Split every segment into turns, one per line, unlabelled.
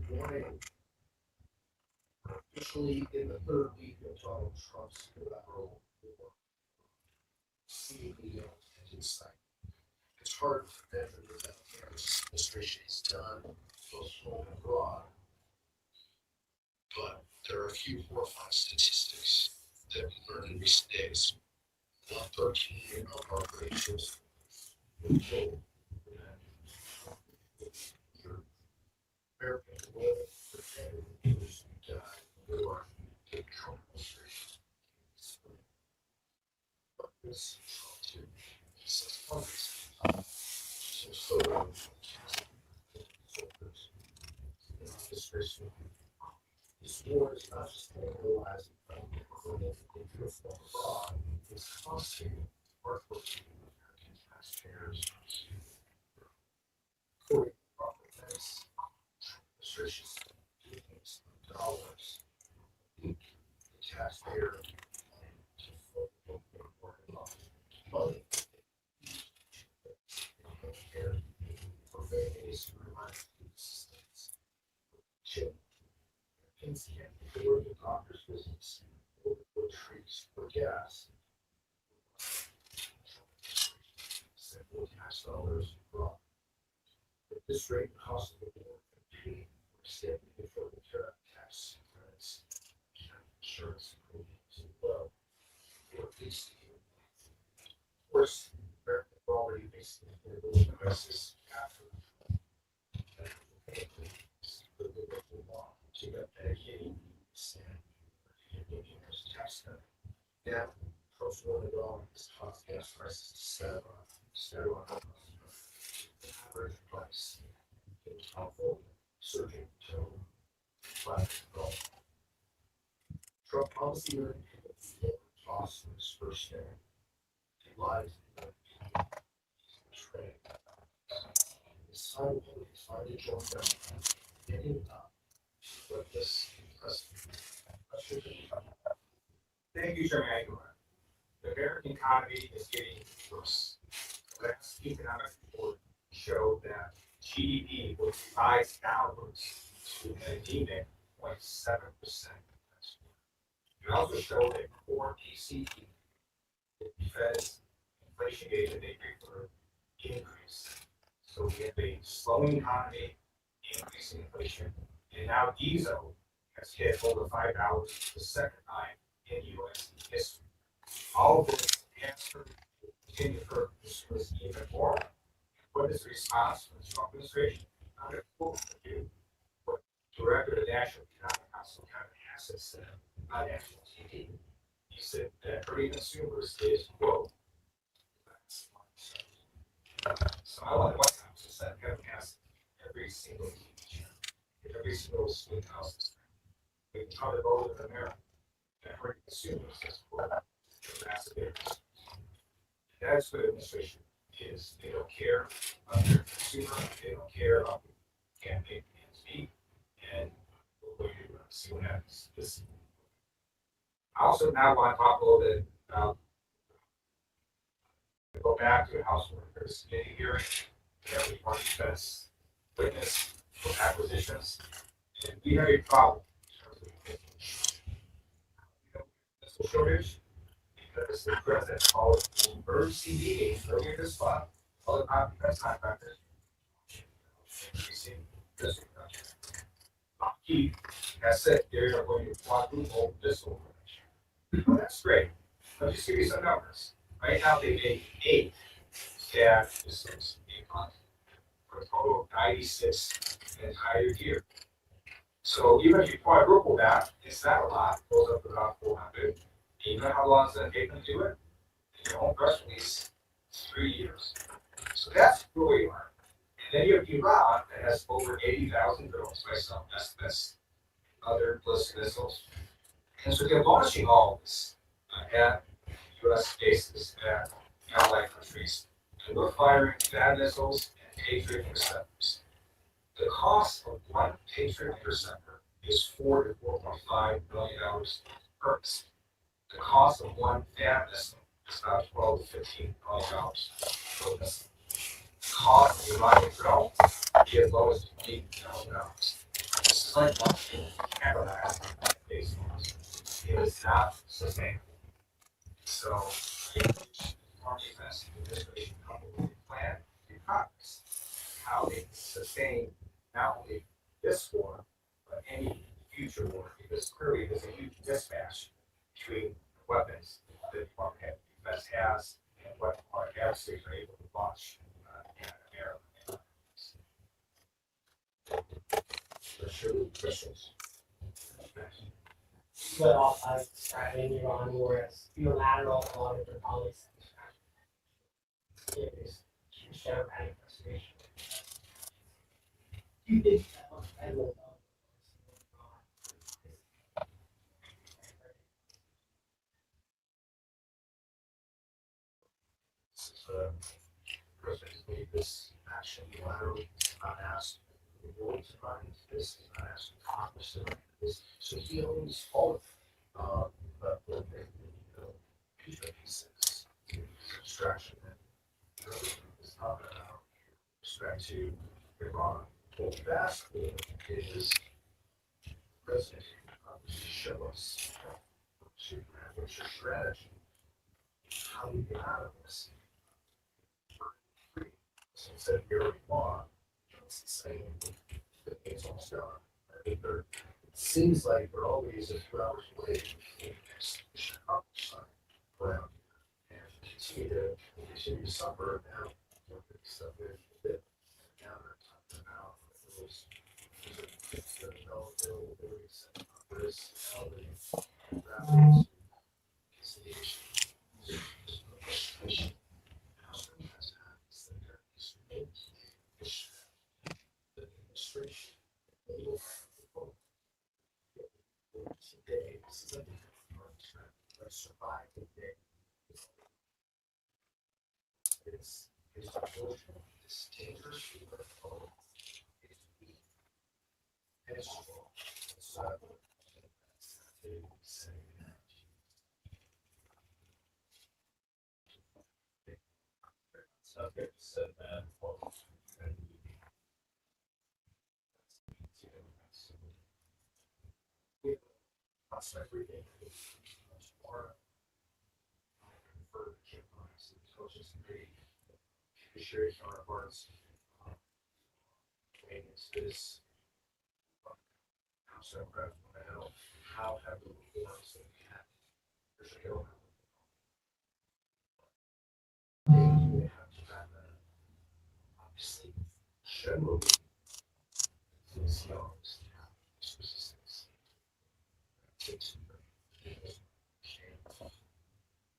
morning, officially in the third week of Donald Trump's electoral war, seemingly in sight. It's hard to measure what this administration has done, both home and abroad. But there are a few horrifying statistics that we learned in recent days. 13 of our gracious were killed. American world protected those who died or the Trump administration. But this Trump too, he says fundraising. So this war is not just mobilizing from abroad, it's costing workforce American taxpayers. According to proper tax administration's billions of dollars, the taxpayer money for families who rely on food assistance. The work of doctor's visits, or trees, or gas. Simple tax dollars abroad. At this rate, the cost of the war can pay for state and federal tax credits and insurance premiums as well. Or at least, of course, America is already facing a political crisis after the local law to get Medicaid and tax cut. Now, Trump's $1 is hot gas prices set on the average price in California surging to $5. Trump promised the American people lower costs from his first day. He lied to the trade. His son is finally joined them and he not. But this
Thank you, Chairman Aguilar. The American economy is getting worse. The last economic report showed that GDP will rise downwards to an anemic 0.7%. It also showed a core PCE, the Fed's inflation gauge that they prefer, increase. So we have a slowing economy, increasing inflation, and now diesel has hit over $5 for the second time in U.S. history. All of this answer will continue to hurt consumers even more. What is the response from the Trump administration? I'm going to quote for you what Director of the National Economic Council, Kevin Hassett, said on national TV. He said that hurting consumers is, quote, so I want the White House to send Kevin Hassett every single TV channel, every single swing house. We try to vote in America that hurting consumers is, quote, massive difference. That's what administration is. They don't care about their consumer, they don't care about the campaign speak, and we'll wait to see what happens. I also now want to talk a little bit about go back to the House Workers Committee hearing that we want to best witness for acquisitions. And we have a problem in terms of the shortage because the president called an emergency meeting earlier this month. All the defense contractors increasing this production. He has said they're going to quadruple this over. Well, that's great. Let me just give you some numbers. Right now, they make 8 staff systems in month for a total of 96 the entire year. So even if you quadruple that, it's not a lot. It goes up to about 400. And you know how long it's going to take them to do it? In your own press release, it's 3 years. So that's where we are. And then you have Iran that has over 80,000 drones by some estimates, other ballistic missiles. And so they're launching all of this at U.S. bases at allied countries. And we're firing THAAD missiles and Patriot interceptors. The cost of one Patriot interceptor is $4 to $4.5 million per missile. The cost of one THAAD missile is about $12 to $15 million per missile. The cost of the Iranian drone is as low as $8,000. Like advertising based on is not sustainable. So, more defense administration coupled plan and Congress, how they sustain not only this war, but any future war, because clearly there's a huge mismatch between weapons that the Department of Defense has and what our adversaries are able to launch in America.
Questions?
Well, describing Iran war as unilateral auditor policy. It is democratic frustration. Do you think I will
President made this action unilaterally, not asked the board to run this, not asked Congress to run this, so he owns all of it. But the future pieces, abstraction and is not about respect to Iran. What we've asked for is the president to show us what's your strategy, how we get out of this. So instead of your law, it's the same. It's almost done. I think it seems like we're always a few hours away from the execution of the sun around here. And continue to suffer now. Stuff that now they're talking about those availabilities and others, how they graphics, is the issue. Frustration. The administration today is survive the day. It's unfortunate, it's dangerous, it's weak, and it's strong. So okay, so everything much more for campus and coaches and great judiciary counterparts. Maintenance is so critical now. How have the reforms that we have? There's a hill. They have to have that. Obviously, generally, it's yours.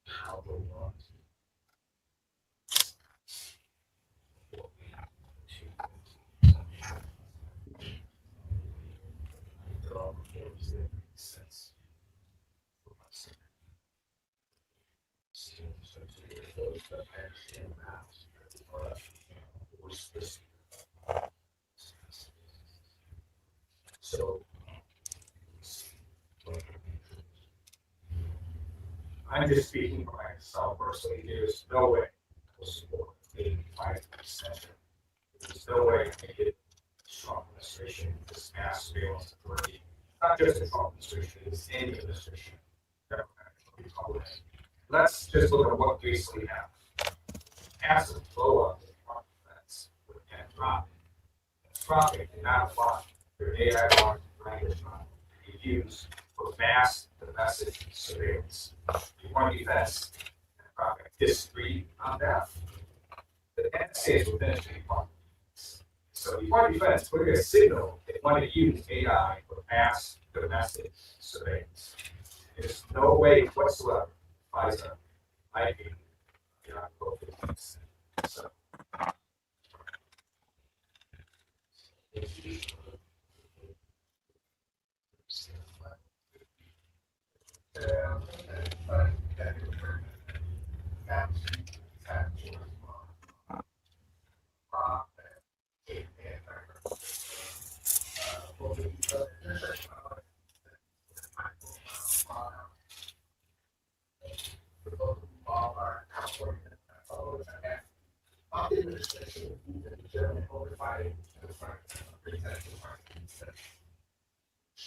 How the law what we have to there are reforms that make sense for us. So to those that understand that or specific. So
I'm just speaking for myself personally. There's no way I will support the 5% extension. There's no way I can get a strong administration with this mass surveillance authority. Not just a Trump administration, it's any administration. Democratic or Republican. Let's just look at what basically happened. Passive blow up the Department of Defense with Anthropic did not want their AI language model to be used for mass domestic surveillance. Department of Defense disagreed on that. The United States will finish the Department of Defense. So the Department of Defense put a signal they want to use AI for mass domestic surveillance. There's no way whatsoever FISA might be beyond both of these. So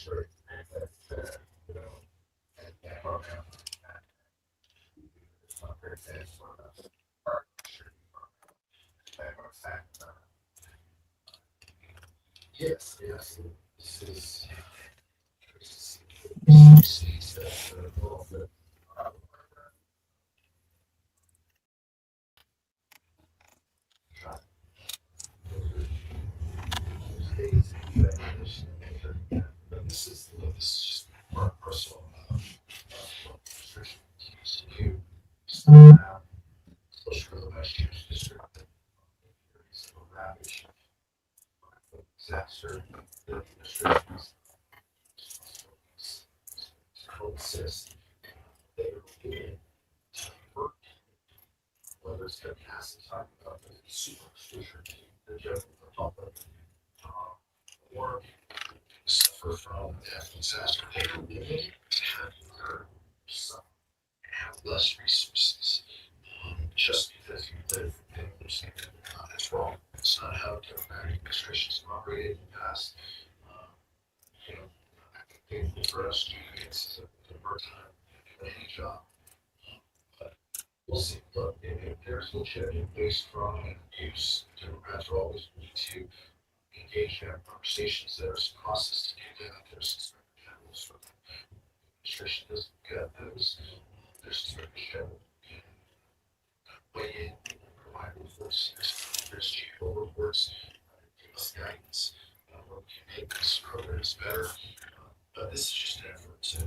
sure that, you know, that program, it's not very bad for us. Fact, yes, this is this is just more personal restriction you social relationships disrupt ravage disaster restrictions coexist they will be work whether it's going to pass the time of the superstition the general public or suffer from natural disaster they will be some have less resources just because you live in that's wrong. It's not how democratic administrations have operated in the past. You know, I think for us, it's a hard time in any job. But we'll see. But if there's legitimate waste fraud and abuse, Democrats are always need to engage in conversations. There's a process to do that. There's inspector generals for the administration doesn't get those. There's inspector general weigh in, provide reports, there's GO reports, give us guidance, what we can make these programs better. But this is just an effort to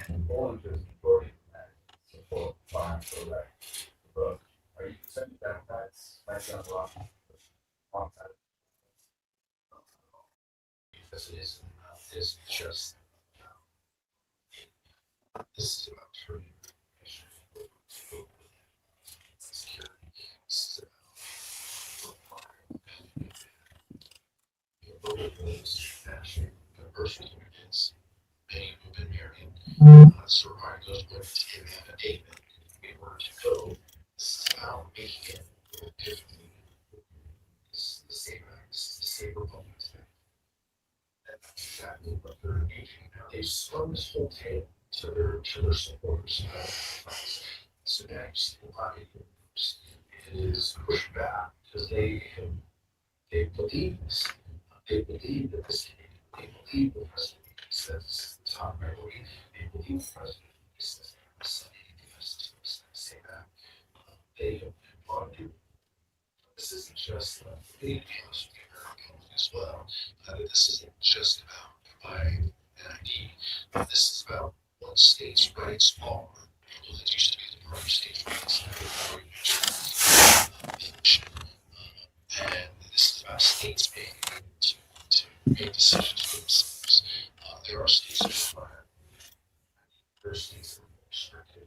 And Poland is voting for fine for that book. Are you concerned that that's on the wrong side?
because it is just this is about turning security. This is about national conversion units. Many who've been married, so Ryan goes with to give an affidavit in order to go. This is about making it a little differently. This is the same Republican thing. That's exactly what they're engaging in now. They've spun this whole tale to their supporters. So now you see a lot of groups. It is pushed back because they believe this. They believe that this can be. They believe the president says this is the top priority. They believe the president says something to say that. They want to do. This isn't just the as well. This isn't just about providing an ID. This is about what states' rights are. Although that used to be the part of states' rights. And this is about states being able to make decisions for themselves. There are states that require. There are states that are more restricted.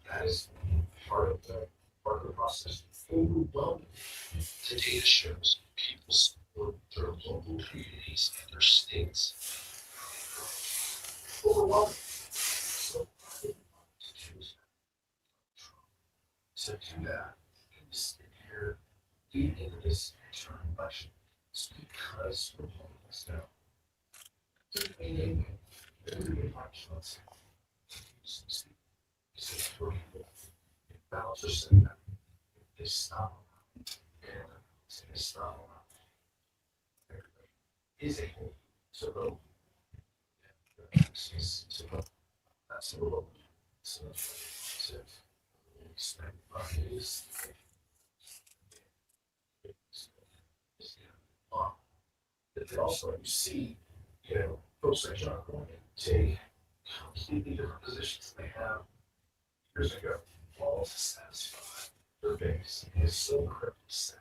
That is part of the process. Overwhelming. The data shows people support their local communities and their states. Overwhelming. So to do that, here, leading into this midterm election, it's because Republicans know they're being election. It's for people. Balance are saying that they stop and they stop. Everybody is able to vote. To vote. That's the vote. So to expect is but then also you see, folks like John Gordon take completely different positions than they have years ago, all to satisfy their base. It is so incredibly sad.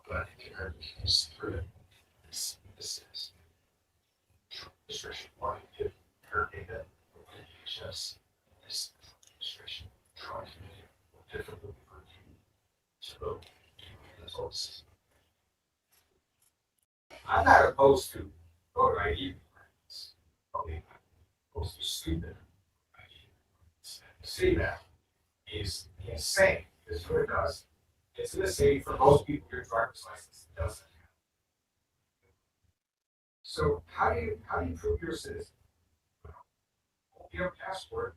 But I think Americans through it. This is administration wanting to her data just this administration trying to make it difficult.
opposed to voter ID requirements. Probably opposed to stupid ID. To say that is insane, because what it does, it's going to say for most people your driver's license doesn't have. So how do you prove you're a citizen? Well, you have a passport.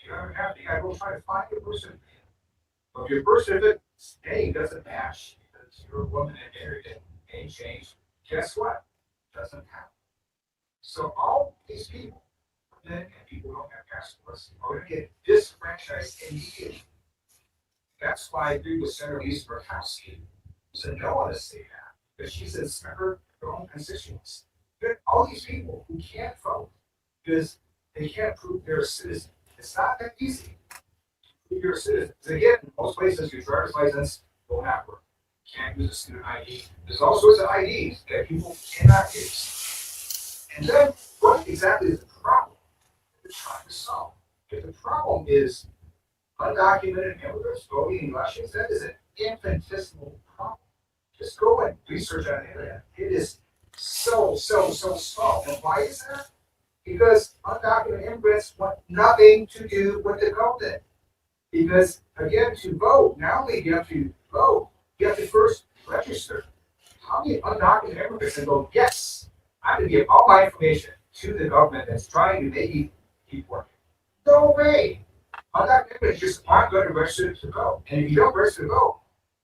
You don't have to. You gotta go try to find your birth certificate. But if your birth certificate name doesn't match because you're a woman and married and name changed, guess what? Doesn't happen. So all these people, men and people who don't have passports, are going to get disenfranchised immediately. That's why I agree with Senator Lisa Murkowski. So no one to say that, because she says her own constituents. All these people who can't vote because they can't prove they're a citizen. It's not that easy to prove you're a citizen. Because again, in most places, your driver's license will not work. You can't use a student ID. There's all sorts of IDs that people cannot use. And then, what exactly is the problem that they're trying to solve? If the problem is undocumented immigrants voting in elections, that is an infinitesimal problem. Just go and research on the internet. It is so small. And why is that? Because undocumented immigrants want nothing to do with the government. Because again, to vote, not only do you have to vote, you have to first register. How many undocumented immigrants can go, yes, I'm going to give all my information to the government that's trying to make me keep working? No way. Undocumented immigrants just aren't going to register to vote. And if you don't register to vote,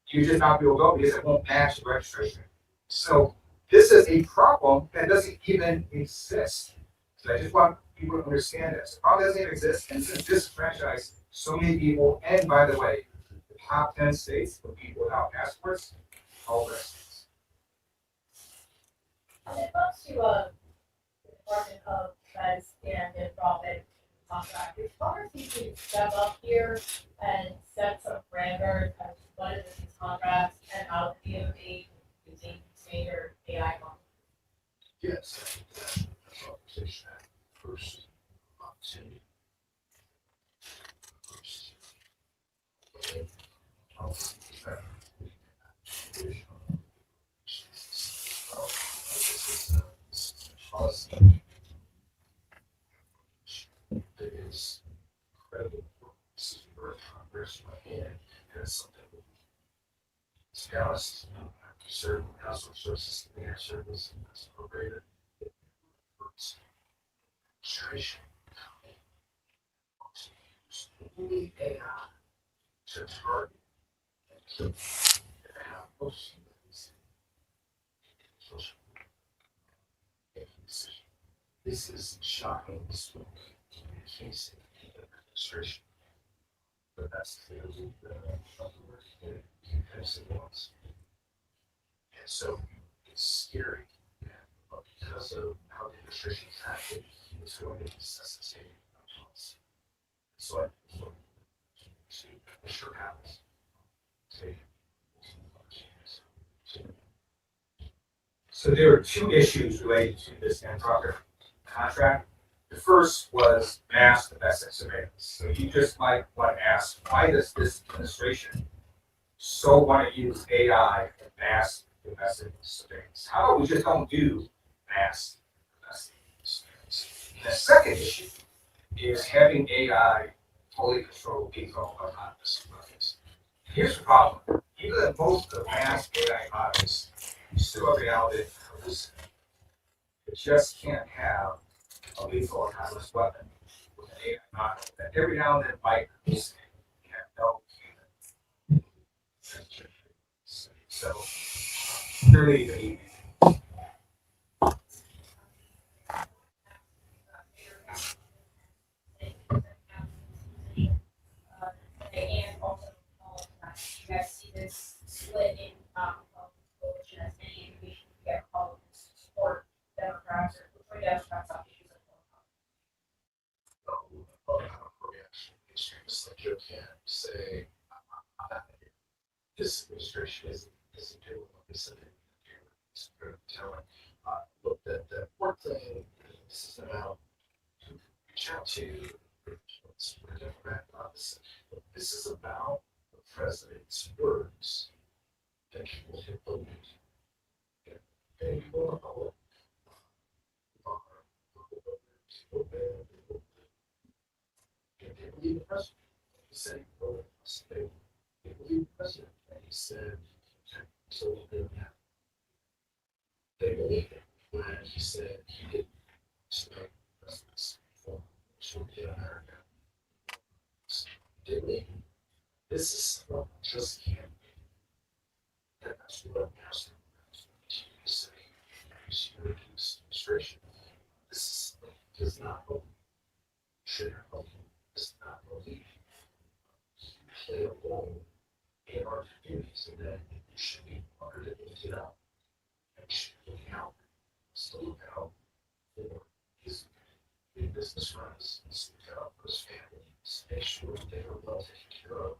you're just not going to go because it won't match the registration. So this is a problem that doesn't even exist. So I just want people to understand this. The problem doesn't even exist, and it's disenfranchised so many people. And by the way, the top 10 states for people without passports, all residents.
When it comes to the Department of Defense and nonprofit contractors, Congress needs to step up here and set some parameters as to what is in these contracts and how the DoD using standard AI models.
Yes, that's our position at first opportunity. That is incredible. This is where Congress went in, and it's something to be honest, after serving House Resources and Air Service and that's appropriated. Administration. Only AI to target and kill and have most humans. Social decision. This is shocking smoke in the case of the administration. But that's clearly the because it was. And so it's scary because of how the administration acted, it's going to necessitate a policy. So I look to make sure it happens.
So there are two issues related to this Anthropic contract. The first was mass domestic surveillance. So you just might want to ask, why does this administration so want to use AI for mass domestic surveillance? How about we just don't do mass domestic surveillance? And the second issue is having AI fully control people autonomous weapons. Here's the problem. Even the most advanced AI models still have reality hallucinate. It just can't have a lethal autonomous weapon with an AI model that every now and then might hallucinate and have no human. So clearly the
And also, you guys see this split in coalition as many indications we get Republicans to support Democrats or for Democrats on issues of
Extremists like Joe can say this administration isn't doing what they said they were doing. Telling, look, that work thing, this is about to reach out to we're Democrat opposite. This is about the president's words that people hit the They believe the president. He said he voted for us. They believe the president. And he said, so they didn't have. They believed it when he said he didn't expect presidents for America. They believe it. This is not just him. And that's what has to say. This administration. This does not believe. Should have believed. Does not believe. You play a role in our communities, and that you should be honored and lifted up. And you should look out. So look out for his big business friends. So look out for his family. Make sure they are well taken care of.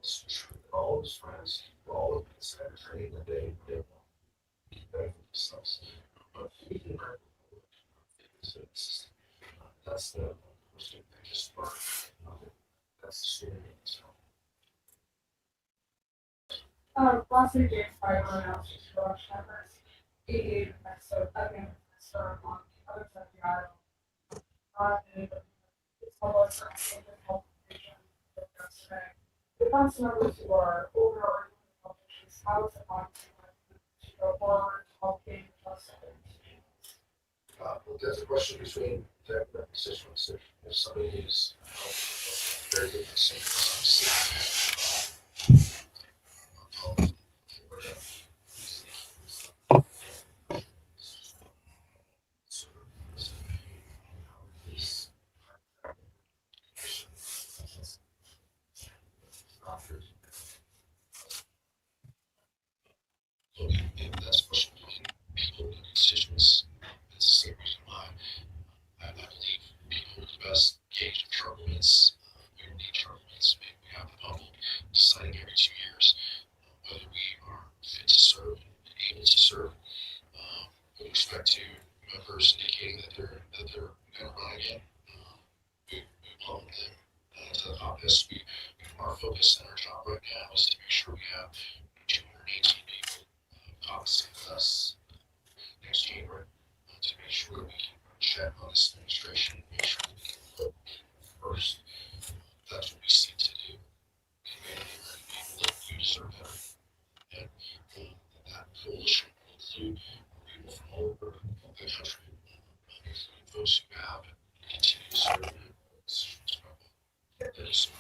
It's true that all of his friends, all of his secretary, that they want to be better for themselves. But he didn't have that's the most thing they just learned. That's the story. So.
Last week, James Harden announced his rush efforts. 88 episode again, on the other side of the aisle. It's public for health condition yesterday. The council members who are over health issues, how is it going to go forward, helping us?
Well, that's a question between the constituents. If somebody is very good that's a question between people and constituents. That's the same reason why I believe people with the best gauge of turbulence. We don't need turbulence. We have the public deciding every 2 years whether we are fit to serve and able to serve. With respect to members indicating that they're going to run again, we welcome them to the office. Our focus and our job right now is to make sure we have 218 people caucusing with us next January to make sure we can check on this administration and make sure we can put first. That's what we seek to do. Community and people that do deserve better. And that coalition will include people from all over the country, including those who have continued to serve in positions. That is